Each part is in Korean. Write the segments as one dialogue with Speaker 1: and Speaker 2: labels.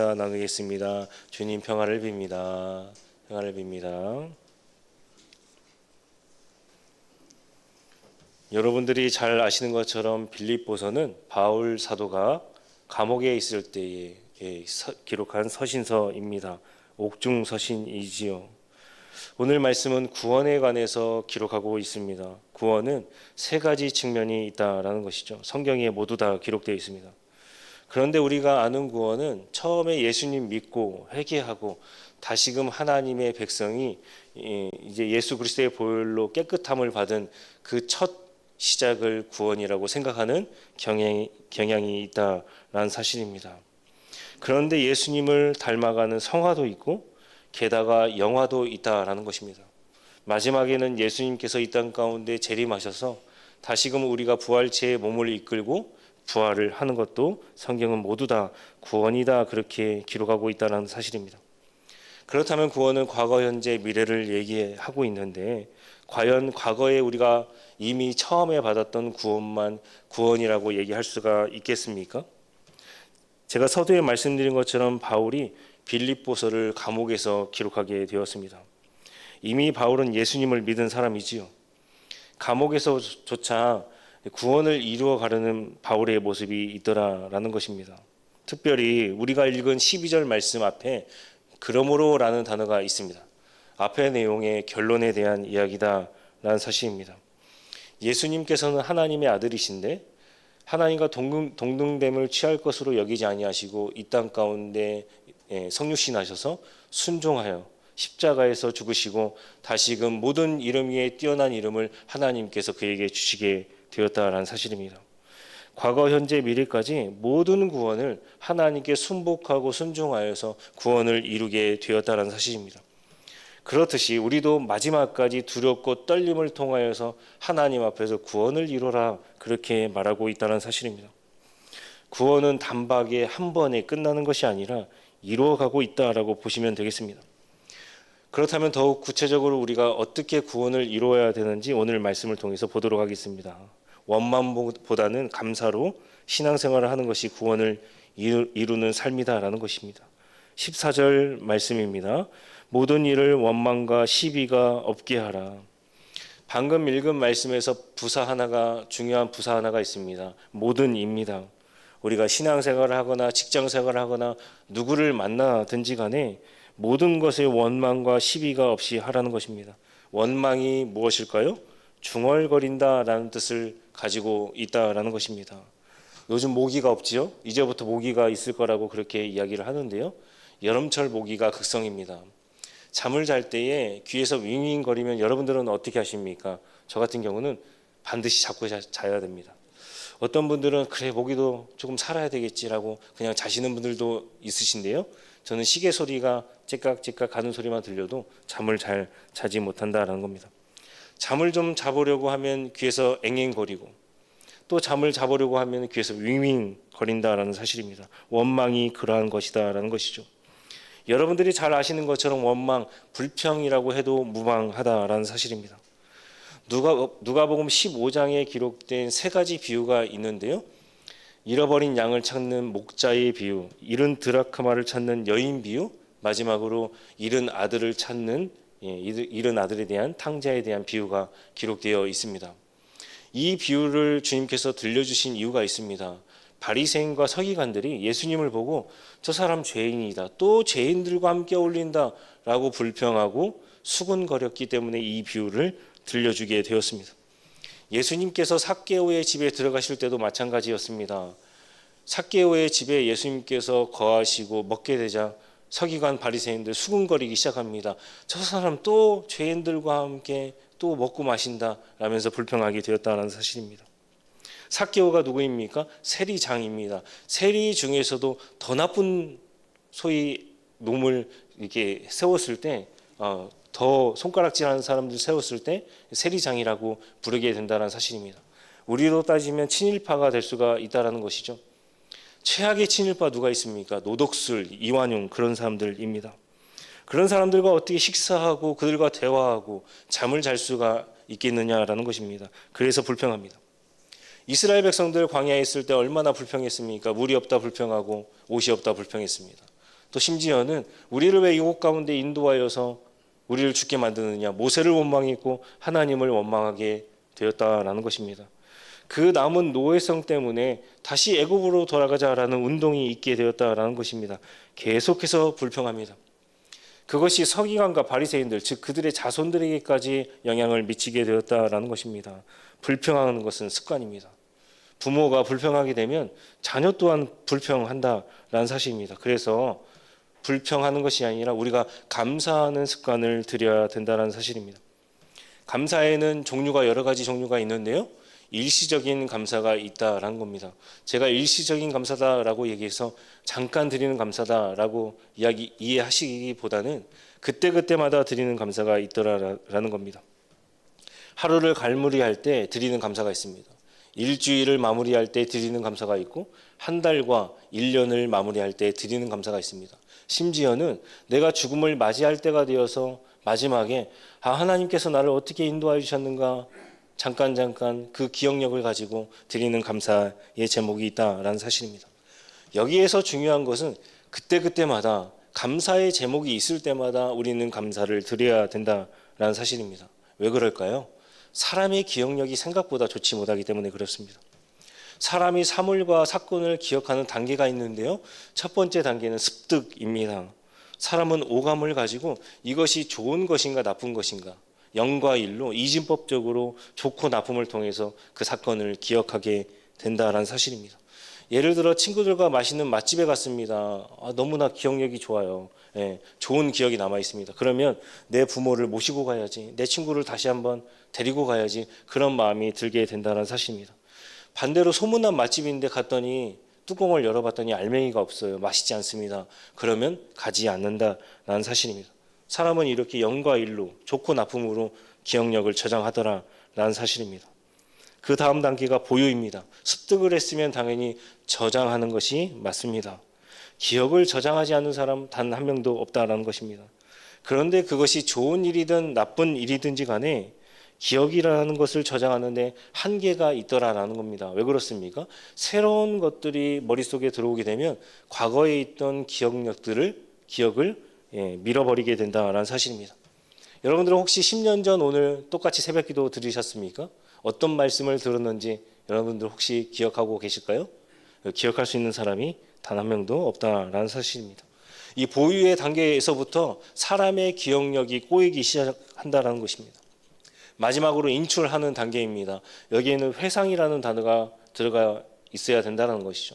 Speaker 1: 인사 나누겠습니다. 주님 평안을 빕니다. 평안을 빕니다. 여러분들이 잘 아시는 것처럼 빌립보서는 바울 사도가 감옥에 있을 때에 기록한 서신서입니다. 옥중 서신이지요. 오늘 말씀은 구원에 관해서 기록하고 있습니다. 구원은 세 가지 측면이 있다라는 것이죠. 성경에 모두 다 기록되어 있습니다. 그런데 우리가 아는 구원은 처음에 예수님 믿고 회개하고 다시금 하나님의 백성이 이제 예수 그리스도의 보혈로 깨끗함을 받은 그 첫 시작을 구원이라고 생각하는 경향이 있다라는 사실입니다. 그런데 예수님을 닮아가는 성화도 있고 게다가 영화도 있다라는 것입니다. 마지막에는 예수님께서 이 땅 가운데 재림하셔서 다시금 우리가 부활체의 몸을 이끌고 부활을 하는 것도 성경은 모두 다 구원이다 그렇게 기록하고 있다는 사실입니다. 그렇다면 구원은 과거, 현재, 미래를 얘기하고 있는데 과연 과거에 우리가 이미 처음에 받았던 구원만 구원이라고 얘기할 수가 있겠습니까? 제가 서두에 말씀드린 것처럼 바울이 빌립보서를 감옥에서 기록하게 되었습니다. 이미 바울은 예수님을 믿은 사람이지요. 감옥에서조차 구원을 이루어 가려는 바울의 모습이 있더라라는 것입니다. 특별히 우리가 읽은 12절 말씀 앞에 그러므로라는 단어가 있습니다. 앞의 내용의 결론에 대한 이야기다라는 사실입니다. 예수님께서는 하나님의 아들이신데 하나님과 동등됨을 취할 것으로 여기지 아니하시고 이 땅 가운데 성육신하셔서 순종하여 십자가에서 죽으시고 다시금 모든 이름 위에 뛰어난 이름을 하나님께서 그에게 주시게 되었다라는 사실입니다. 과거, 현재, 미래까지 모든 구원을 하나님께 순복하고 순종하여서 구원을 이루게 되었다는 사실입니다. 그렇듯이 우리도 마지막까지 두렵고 떨림을 통하여서 하나님 앞에서 구원을 이루라 그렇게 말하고 있다는 사실입니다. 구원은 단박에 한 번에 끝나는 것이 아니라 이루어가고 있다라고 보시면 되겠습니다. 그렇다면 더욱 구체적으로 우리가 어떻게 구원을 이루어야 되는지 오늘 말씀을 통해서 보도록 하겠습니다. 원망보다는 감사로 신앙생활을 하는 것이 구원을 이루는 삶이다라는 것입니다. 14절 말씀입니다. 모든 일을 원망과 시비가 없게 하라. 방금 읽은 말씀에서 중요한 부사 하나가 있습니다. 모든입니다. 우리가 신앙생활을 하거나 직장생활을 하거나 누구를 만나든지 간에 모든 것에 원망과 시비가 없이 하라는 것입니다. 원망이 무엇일까요? 중얼거린다라는 뜻을 가지고 있다라는 것입니다. 요즘 모기가 없지요? 이제부터 모기가 있을 거라고 그렇게 이야기를 하는데요. 여름철 모기가 극성입니다. 잠을 잘 때에 귀에서 윙윙거리면 여러분들은 어떻게 하십니까? 저 같은 경우는 반드시 잡고 자야 됩니다. 어떤 분들은 그래 모기도 조금 살아야 되겠지라고 그냥 자시는 분들도 있으신데요. 저는 시계 소리가 째깍째깍 가는 소리만 들려도 잠을 잘 자지 못한다라는 겁니다. 잠을 좀 자보려고 하면 귀에서 앵앵거리고 또 잠을 자보려고 하면 귀에서 윙윙 거린다라는 사실입니다. 원망이 그러한 것이다라는 것이죠. 여러분들이 잘 아시는 것처럼 원망, 불평이라고 해도 무방하다라는 사실입니다. 누가복음 15장에 기록된 세 가지 비유가 있는데요. 잃어버린 양을 찾는 목자의 비유, 잃은 드라크마를 찾는 여인 비유, 마지막으로 잃은 아들을 찾는 잃은 아들에 대한 탕자에 대한 비유가 기록되어 있습니다. 이 비유를 주님께서 들려주신 이유가 있습니다. 바리새인과 서기관들이 예수님을 보고 저 사람 죄인이다, 또 죄인들과 함께 어울린다라고 불평하고 수군거렸기 때문에 이 비유를 들려주게 되었습니다. 예수님께서 삭개오의 집에 들어가실 때도 마찬가지였습니다. 삭개오의 집에 예수님께서 거하시고 먹게 되자 서기관 바리새인들 수군거리기 시작합니다. 저 사람 또 죄인들과 함께 또 먹고 마신다 라면서 불평하게 되었다는 사실입니다. 삭개오가 누구입니까? 세리장입니다. 세리 중에서도 더 나쁜 소위 놈을 이렇게 세웠을 때 더 손가락질하는 사람들 세웠을 때 세리장이라고 부르게 된다는 사실입니다. 우리로 따지면 친일파가 될 수가 있다는 것이죠. 최악의 친일파 누가 있습니까? 노덕술, 이완용 그런 사람들입니다. 그런 사람들과 어떻게 식사하고 그들과 대화하고 잠을 잘 수가 있겠느냐라는 것입니다. 그래서 불평합니다. 이스라엘 백성들 광야에 있을 때 얼마나 불평했습니까? 물이 없다 불평하고 옷이 없다 불평했습니다. 또 심지어는 우리를 왜 이곳 가운데 인도하여서 우리를 죽게 만드느냐, 모세를 원망했고 하나님을 원망하게 되었다라는 것입니다. 그 남은 노예성 때문에 다시 애굽으로 돌아가자라는 운동이 있게 되었다라는 것입니다. 계속해서 불평합니다. 그것이 서기관과 바리새인들, 즉 그들의 자손들에게까지 영향을 미치게 되었다라는 것입니다. 불평하는 것은 습관입니다. 부모가 불평하게 되면 자녀 또한 불평한다라는 사실입니다. 그래서 불평하는 것이 아니라 우리가 감사하는 습관을 들여야 된다는 사실입니다. 감사에는 여러 가지 종류가 있는데요. 일시적인 감사가 있다라는 겁니다. 제가 일시적인 감사다라고 얘기해서 잠깐 드리는 감사다라고 이해하시기보다는 그때그때마다 드리는 감사가 있더라라는 겁니다. 하루를 갈무리할 때 드리는 감사가 있습니다. 일주일을 마무리할 때 드리는 감사가 있고 한 달과 1년을 마무리할 때 드리는 감사가 있습니다. 심지어는 내가 죽음을 맞이할 때가 되어서 마지막에 하나님께서 나를 어떻게 인도하여 주셨는가 잠깐 그 기억력을 가지고 드리는 감사의 제목이 있다라는 사실입니다. 여기에서 중요한 것은 그때마다 감사의 제목이 있을 때마다 우리는 감사를 드려야 된다라는 사실입니다. 왜 그럴까요? 사람의 기억력이 생각보다 좋지 못하기 때문에 그렇습니다. 사람이 사물과 사건을 기억하는 단계가 있는데요. 첫 번째 단계는 습득입니다. 사람은 오감을 가지고 이것이 좋은 것인가 나쁜 것인가 영과 일로 이진법적으로 좋고 나쁨을 통해서 그 사건을 기억하게 된다라는 사실입니다. 예를 들어 친구들과 맛있는 맛집에 갔습니다. 너무나 기억력이 좋아요. 좋은 기억이 남아 있습니다. 그러면 내 부모를 모시고 가야지, 내 친구를 다시 한번 데리고 가야지 그런 마음이 들게 된다는 사실입니다. 반대로 소문난 맛집인데 갔더니 뚜껑을 열어봤더니 알맹이가 없어요. 맛있지 않습니다. 그러면 가지 않는다라는 사실입니다. 사람은 이렇게 영과 일로 좋고 나쁨으로 기억력을 저장하더라라는 사실입니다. 그 다음 단계가 보유입니다. 습득을 했으면 당연히 저장하는 것이 맞습니다. 기억을 저장하지 않는 사람 단 한 명도 없다라는 것입니다. 그런데 그것이 좋은 일이든 나쁜 일이든지 간에 기억이라는 것을 저장하는데 한계가 있더라라는 겁니다. 왜 그렇습니까? 새로운 것들이 머릿속에 들어오게 되면 과거에 있던 기억을 밀어버리게 된다라는 사실입니다. 여러분들은 혹시 10년 전 오늘 똑같이 새벽기도 들으셨습니까? 어떤 말씀을 들었는지 여러분들 혹시 기억하고 계실까요? 기억할 수 있는 사람이 단 한 명도 없다라는 사실입니다. 이 보유의 단계에서부터 사람의 기억력이 꼬이기 시작한다라는 것입니다. 마지막으로 인출하는 단계입니다. 여기에는 회상이라는 단어가 들어가 있어야 된다는 것이죠.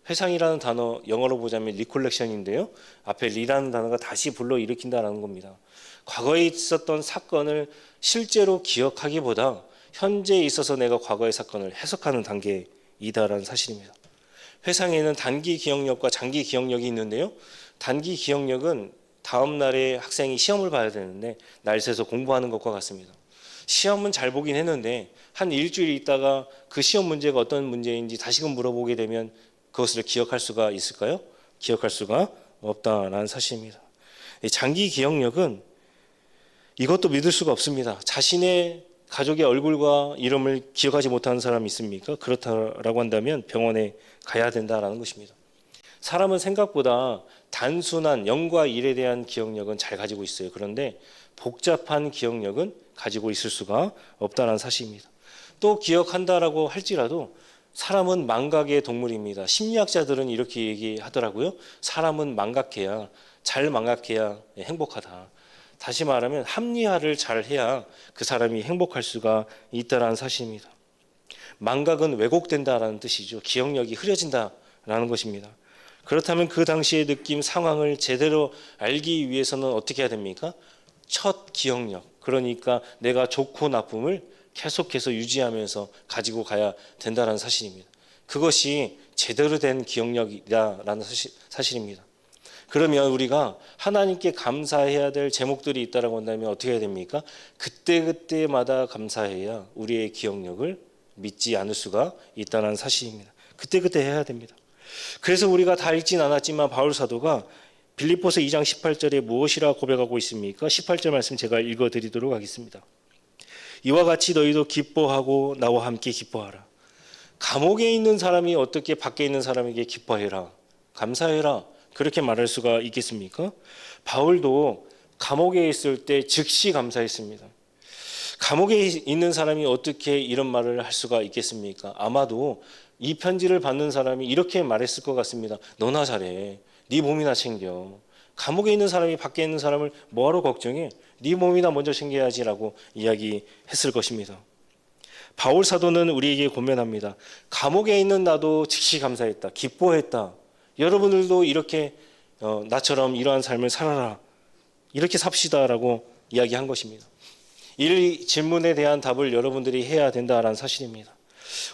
Speaker 1: 회상이라는 단어 영어로 보자면 리콜렉션인데요. 앞에 리라는 단어가 다시 불러일으킨다는 겁니다. 과거에 있었던 사건을 실제로 기억하기보다 현재에 있어서 내가 과거의 사건을 해석하는 단계이다라는 사실입니다. 회상에는 단기 기억력과 장기 기억력이 있는데요. 단기 기억력은 다음 날에 학생이 시험을 봐야 되는데 날 새서 공부하는 것과 같습니다. 시험은 잘 보긴 했는데 한 일주일 있다가 그 시험 문제가 어떤 문제인지 다시금 물어보게 되면 그것을 기억할 수가 있을까요? 기억할 수가 없다라는 사실입니다. 장기 기억력은 이것도 믿을 수가 없습니다. 자신의 가족의 얼굴과 이름을 기억하지 못하는 사람이 있습니까? 그렇다라고 한다면 병원에 가야 된다라는 것입니다. 사람은 생각보다 단순한 영과 일에 대한 기억력은 잘 가지고 있어요. 그런데 복잡한 기억력은 가지고 있을 수가 없다는 사실입니다. 또 기억한다라고 할지라도 사람은 망각의 동물입니다. 심리학자들은 이렇게 얘기하더라고요. 사람은 잘 망각해야 행복하다. 다시 말하면 합리화를 잘 해야 그 사람이 행복할 수가 있다는 사실입니다. 망각은 왜곡된다라는 뜻이죠. 기억력이 흐려진다라는 것입니다. 그렇다면 그 당시의 느낌, 상황을 제대로 알기 위해서는 어떻게 해야 됩니까? 첫 기억력, 그러니까 내가 좋고 나쁨을 계속해서 유지하면서 가지고 가야 된다는 사실입니다. 그것이 제대로 된 기억력이라는 사실입니다. 그러면 우리가 하나님께 감사해야 될 제목들이 있다고 한다면 어떻게 해야 됩니까? 그때마다 감사해야 우리의 기억력을 믿지 않을 수가 있다는 사실입니다. 그때 해야 됩니다. 그래서 우리가 다 읽진 않았지만 바울 사도가 빌립보서 2장 18절에 무엇이라 고백하고 있습니까? 18절 말씀 제가 읽어드리도록 하겠습니다. 이와 같이 너희도 기뻐하고 나와 함께 기뻐하라. 감옥에 있는 사람이 어떻게 밖에 있는 사람에게 기뻐해라, 감사해라, 그렇게 말할 수가 있겠습니까? 바울도 감옥에 있을 때 즉시 감사했습니다. 감옥에 있는 사람이 어떻게 이런 말을 할 수가 있겠습니까? 아마도 이 편지를 받는 사람이 이렇게 말했을 것 같습니다. 너나 잘해. 네 몸이나 챙겨. 감옥에 있는 사람이 밖에 있는 사람을 뭐하러 걱정해? 네 몸이나 먼저 챙겨야지라고 이야기했을 것입니다. 바울 사도는 우리에게 권면합니다. 감옥에 있는 나도 즉시 감사했다. 기뻐했다. 여러분들도 이렇게 나처럼 이러한 삶을 살아라. 이렇게 삽시다라고 이야기한 것입니다. 이 질문에 대한 답을 여러분들이 해야 된다라는 사실입니다.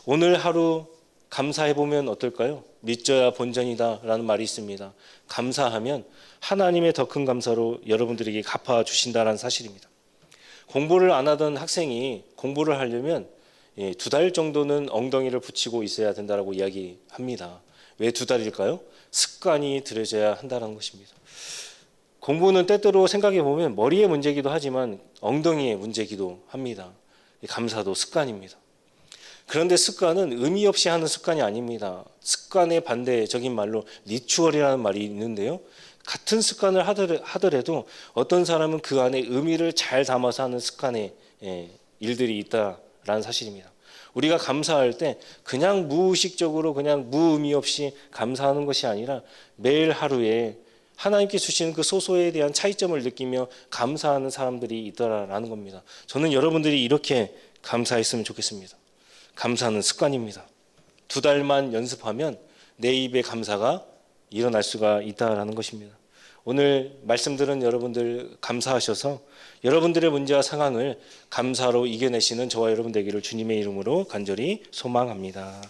Speaker 1: 오늘 하루 감사해보면 어떨까요? 믿져야 본전이다라는 말이 있습니다. 감사하면 하나님의 더 큰 감사로 여러분들에게 갚아주신다라는 사실입니다. 공부를 안 하던 학생이 공부를 하려면 2달 정도는 엉덩이를 붙이고 있어야 된다라고 이야기합니다. 왜 2달일까요? 습관이 들여져야 한다는 것입니다. 공부는 때때로 생각해 보면 머리의 문제이기도 하지만 엉덩이의 문제이기도 합니다. 감사도 습관입니다. 그런데 습관은 의미 없이 하는 습관이 아닙니다. 습관의 반대적인 말로 리추얼이라는 말이 있는데요. 같은 습관을 하더라도 어떤 사람은 그 안에 의미를 잘 담아서 하는 습관의 일들이 있다라는 사실입니다. 우리가 감사할 때 그냥 무의식적으로 그냥 무의미 없이 감사하는 것이 아니라 매일 하루에 하나님께 주시는 그 소소에 대한 차이점을 느끼며 감사하는 사람들이 있더라라는 겁니다. 저는 여러분들이 이렇게 감사했으면 좋겠습니다. 감사는 습관입니다. 2달만 연습하면 내 입에 감사가 일어날 수가 있다라는 것입니다. 오늘 말씀 들은 여러분들 감사하셔서 여러분들의 문제와 상황을 감사로 이겨내시는 저와 여러분 되기를 주님의 이름으로 간절히 소망합니다.